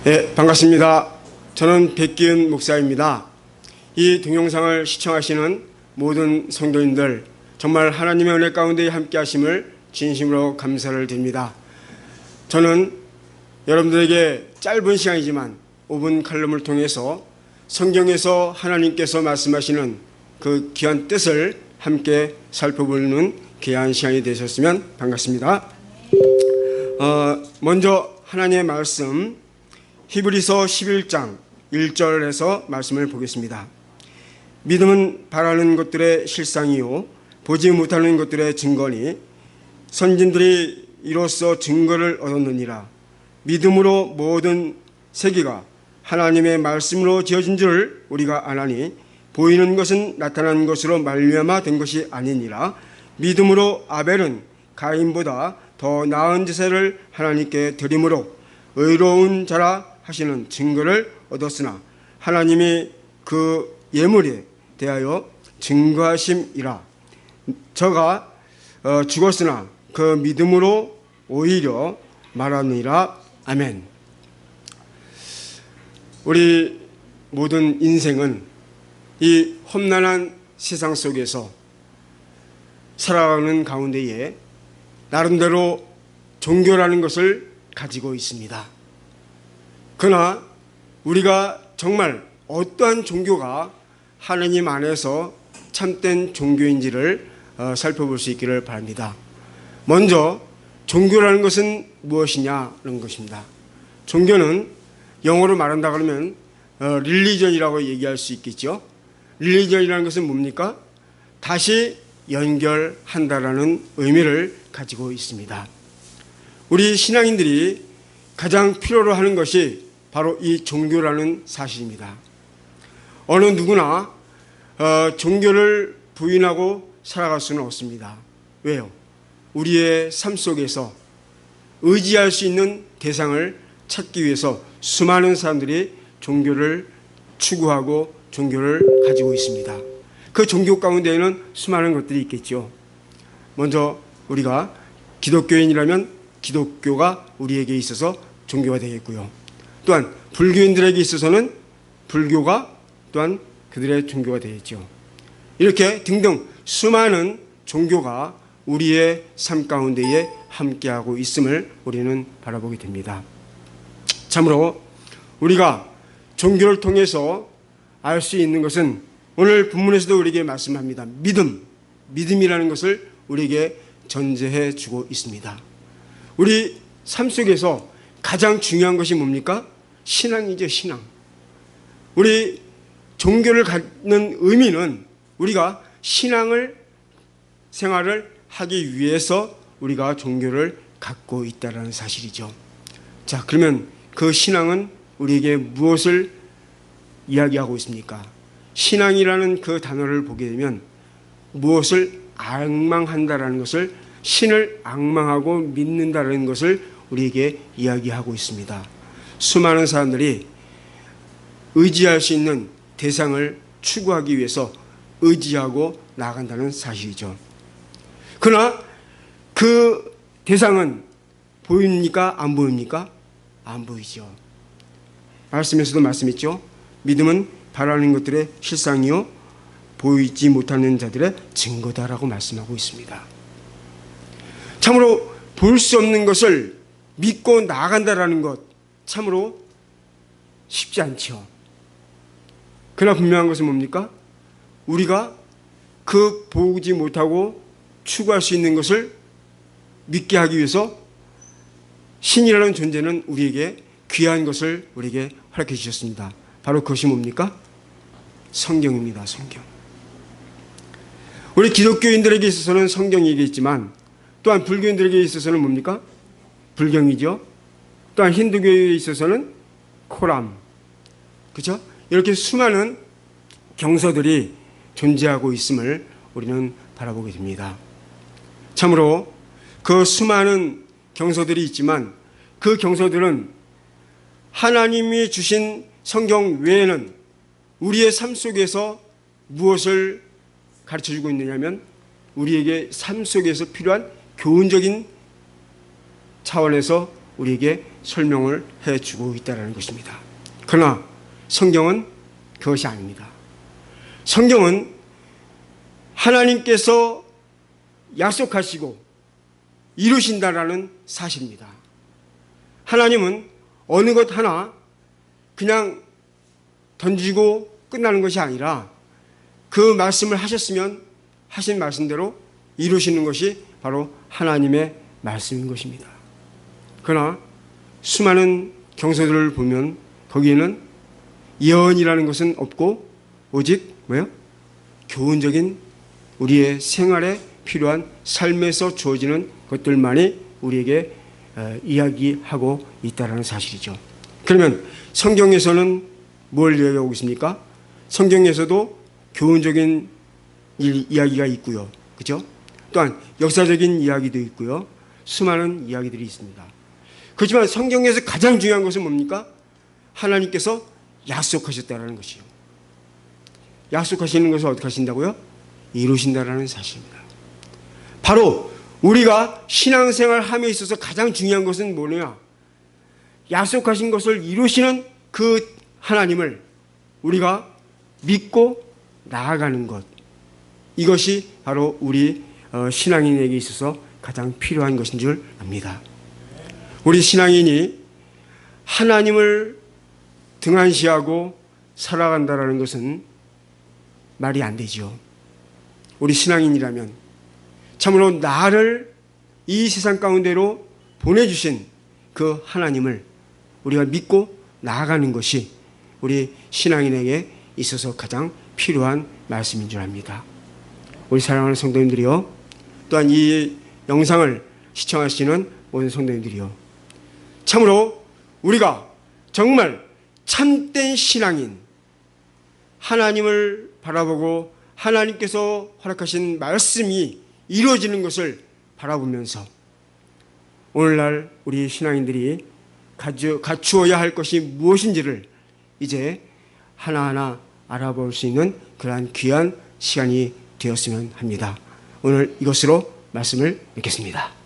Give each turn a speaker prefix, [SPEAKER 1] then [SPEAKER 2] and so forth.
[SPEAKER 1] 네, 반갑습니다. 저는 백기은 목사입니다. 이 동영상을 시청하시는 모든 성도님들, 정말 하나님의 은혜 가운데 함께 하심을 진심으로 감사를 드립니다. 저는 여러분들에게 짧은 시간이지만 5분 칼럼을 통해서 성경에서 하나님께서 말씀하시는 그 귀한 뜻을 함께 살펴보는 귀한 시간이 되셨으면 반갑습니다. 먼저 하나님의 말씀 히브리서 11장 1절에서 말씀을 보겠습니다. 믿음은 바라는 것들의 실상이요 보지 못하는 것들의 증거니 선진들이 이로써 증거를 얻었느니라. 믿음으로 모든 세계가 하나님의 말씀으로 지어진 줄 우리가 아나니 보이는 것은 나타난 것으로 말미암아 된 것이 아니니라. 믿음으로 아벨은 가인보다 더 나은 제사를 하나님께 드림으로 의로운 자라 하시는 증거를 얻었으나 하나님이 그 예물에 대하여 증거하심이라. 저가 죽었으나 그 믿음으로 오히려 말하느니라. 아멘. 우리 모든 인생은 이 험난한 세상 속에서 살아가는 가운데에 나름대로 종교라는 것을 가지고 있습니다. 그러나 우리가 정말 어떠한 종교가 하나님 안에서 참된 종교인지를 살펴볼 수 있기를 바랍니다. 먼저 종교라는 것은 무엇이냐는 것입니다. 종교는 영어로 말한다 그러면 릴리전이라고 얘기할 수 있겠죠. 릴리전이라는 것은 뭡니까? 다시 연결한다라는 의미를 가지고 있습니다. 우리 신앙인들이 가장 필요로 하는 것이 바로 이 종교라는 사실입니다. 어느 누구나 종교를 부인하고 살아갈 수는 없습니다. 왜요? 우리의 삶 속에서 의지할 수 있는 대상을 찾기 위해서 수많은 사람들이 종교를 추구하고 종교를 가지고 있습니다. 그 종교 가운데에는 수많은 것들이 있겠죠. 먼저 우리가 기독교인이라면 기독교가 우리에게 있어서 종교가 되겠고요. 또한 불교인들에게 있어서는 불교가 또한 그들의 종교가 되겠죠. 이렇게 등등 수많은 종교가 우리의 삶 가운데에 함께하고 있음을 우리는 바라보게 됩니다. 참으로 우리가 종교를 통해서 알 수 있는 것은 오늘 본문에서도 우리에게 말씀합니다. 믿음이라는 것을 우리에게 전제해 주고 있습니다. 우리 삶 속에서 가장 중요한 것이 뭡니까? 신앙이죠, 신앙. 우리 종교를 갖는 의미는 우리가 신앙을 생활을 하기 위해서 우리가 종교를 갖고 있다는 사실이죠. 자, 그러면 그 신앙은 우리에게 무엇을 이야기하고 있습니까? 신앙이라는 그 단어를 보게 되면 무엇을 앙망한다라는 것을, 신을 앙망하고 믿는다는 것을 우리에게 이야기하고 있습니다. 수많은 사람들이 의지할 수 있는 대상을 추구하기 위해서 의지하고 나아간다는 사실이죠. 그러나 그 대상은 보입니까? 안 보입니까? 안 보이죠. 말씀에서도 말씀했죠. 믿음은 바라는 것들의 실상이요 보이지 못하는 자들의 증거다라고 말씀하고 있습니다. 참으로 볼 수 없는 것을 믿고 나아간다라는 것 참으로 쉽지 않죠. 그러나 분명한 것은 뭡니까? 우리가 그 보지 못하고 추구할 수 있는 것을 믿게 하기 위해서 신이라는 존재는 우리에게 귀한 것을 우리에게 허락해 주셨습니다. 바로 그것이 뭡니까? 성경입니다. 성경. 우리 기독교인들에게 있어서는 성경이겠지만 또한 불교인들에게 있어서는 뭡니까? 불경이죠. 또한 힌두교에 있어서는 코람. 그렇죠? 이렇게 수많은 경서들이 존재하고 있음을 우리는 바라보게 됩니다. 참으로 그 수많은 경서들이 있지만 그 경서들은 하나님이 주신 성경 외에는 우리의 삶 속에서 무엇을 가르쳐주고 있느냐면 우리에게 삶 속에서 필요한 교훈적인 차원에서 우리에게 설명을 해주고 있다는 것입니다. 그러나 성경은 그것이 아닙니다. 성경은 하나님께서 약속하시고 이루신다라는 사실입니다. 하나님은 어느 것 하나 그냥 던지고 끝나는 것이 아니라 그 말씀을 하셨으면 하신 말씀대로 이루시는 것이 바로 하나님의 말씀인 것입니다. 그러나 수많은 경서들을 보면 거기에는 예언이라는 것은 없고 오직 뭐예요? 교훈적인 우리의 생활에 필요한 삶에서 주어지는 것들만이 우리에게 이야기하고 있다는 사실이죠. 그러면 성경에서는 뭘 이야기하고 있습니까? 성경에서도 교훈적인 이야기가 있고요. 그렇죠? 또한 역사적인 이야기도 있고요. 수많은 이야기들이 있습니다. 그렇지만 성경에서 가장 중요한 것은 뭡니까? 하나님께서 약속하셨다는 것이요. 약속하시는 것을 어떻게 하신다고요? 이루신다라는 사실입니다. 바로 우리가 신앙생활 함에 있어서 가장 중요한 것은 뭐냐? 약속하신 것을 이루시는 그 하나님을 우리가 믿고 나아가는 것. 이것이 바로 우리 신앙인에게 있어서 가장 필요한 것인 줄 압니다. 우리 신앙인이 하나님을 등한시하고 살아간다는 것은 말이 안 되죠. 우리 신앙인이라면 참으로 나를 이 세상 가운데로 보내주신 그 하나님을 우리가 믿고 나아가는 것이 우리 신앙인에게 있어서 가장 필요한 말씀인 줄 압니다. 우리 사랑하는 성도님들이요, 또한 이 영상을 시청하시는 모든 성도님들이요, 참으로 우리가 정말 참된 신앙인, 하나님을 바라보고 하나님께서 허락하신 말씀이 이루어지는 것을 바라보면서 오늘날 우리 신앙인들이 갖추어야 할 것이 무엇인지를 이제 하나하나 알아볼 수 있는 그러한 귀한 시간이 되었으면 합니다. 오늘 이것으로 말씀을 맺겠습니다.